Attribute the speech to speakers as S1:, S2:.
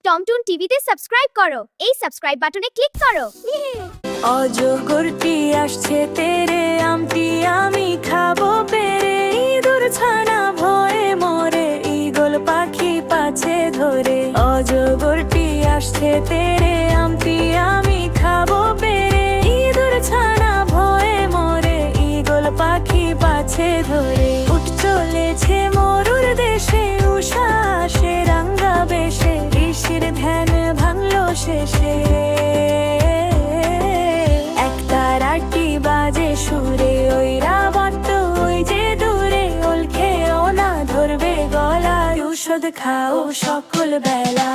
S1: টমটম টিভিতে সাবস্ক্রাইব করো, এই সাবস্ক্রাইব বাটনে ক্লিক করো।
S2: অজগরটি আসছে তেরে, আমটি আমি খাবো পেরে। ইঁদুর ছানা ভয়ে মরে, ঈগল পাখি পাছে ধরে। অজগরটি আসছে তেরে, আমটি আমি খাবো পেরে। ইঁদুর ছানা ভয়ে মরে, ঈগল পাখি পাছে ধরে। উঠ চলেছে মরুর দেশে, উষা আসে রাঙ্গা বেশে। ঋষির ধ্যান ভাঙলো শেষে, বাজে সুরে ওই রাবত ওই যে দূরে। ওল খেও না, ধরবে গলায়, ঔষধ খাও সকল বেলা।